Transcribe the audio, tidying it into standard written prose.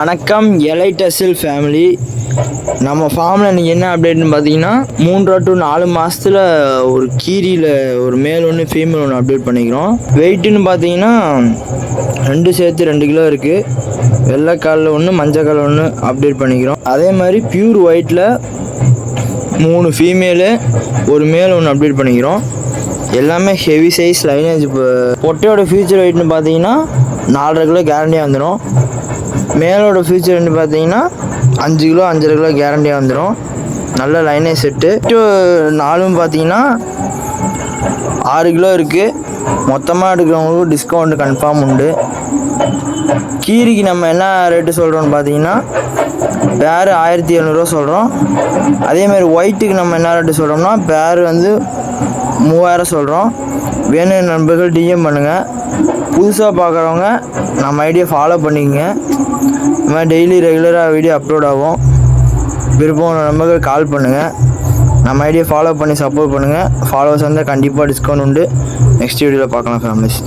வணக்கம் எலைட்டசில் ஃபேமிலி. நம்ம ஃபார்மில் இன்றைக்கி என்ன அப்டேட்னு பார்த்தீங்கன்னா 3 to 4 மாதத்தில் ஒரு கீரியில் ஒரு மேல் ஒன்று ஃபீமேல் ஒன்று அப்டேட் பண்ணிக்கிறோம். வெயிட்டுன்னு பார்த்தீங்கன்னா 2 சேர்த்து 2 கிலோ இருக்குது. வெள்ளைக்காலில் ஒன்று மஞ்சக்கால் ஒன்று அப்டேட் பண்ணிக்கிறோம். அதே மாதிரி பியூர் ஒயிட்டில் 3 ஃபீமேலு ஒரு மேல் ஒன்று அப்டேட் பண்ணிக்கிறோம். எல்லாமே ஹெவி சைஸ் லைனேஜ். பொட்டையோட ஃபியூச்சர் வெயிட்னு பார்த்தீங்கன்னா 4.5 கிலோ கேரண்டியாக வந்துடும். மேலோட ஃபியூச்சர்னு பார்த்தீங்கன்னா 5 கிலோ 5.5 கிலோ கேரண்டியாக வந்துடும். நல்ல லைனேஜ் செட்டு. நாலும் பார்த்தீங்கன்னா 6 கிலோ இருக்குது. மொத்தமாக எடுக்கிறவங்களுக்கு டிஸ்கவுண்ட் கன்ஃபார்ம் உண்டு. கீரிக்கு நம்ம என்ன ரேட்டு சொல்கிறோன்னு பார்த்தீங்கன்னா பேர் 1700 சொல்கிறோம். அதேமாதிரி ஒயிட்டுக்கு நம்ம என்ன ரேட்டு சொல்கிறோம்னா பேர் வந்து 3000 சொல்கிறோம். வேணும் நண்பர்கள் டிஎம் பண்ணுங்கள். புதுசாக பார்க்குறவங்க நம்ம ஐடியா ஃபாலோ பண்ணிக்கங்க. இந்த மாதிரி டெய்லி ரெகுலராக வீடியோ அப்லோட் ஆகும். விருப்பம் நண்பர்கள் கால் பண்ணுங்கள். நம்ம ஐடியா ஃபாலோ பண்ணி சப்போர்ட் பண்ணுங்கள். ஃபாலோவர்ஸ் வந்து கண்டிப்பாக டிஸ்கவுண்ட் உண்டு. நெக்ஸ்ட் வீடியோவில் பார்க்கலாம் ஃபேமிலிஸ்.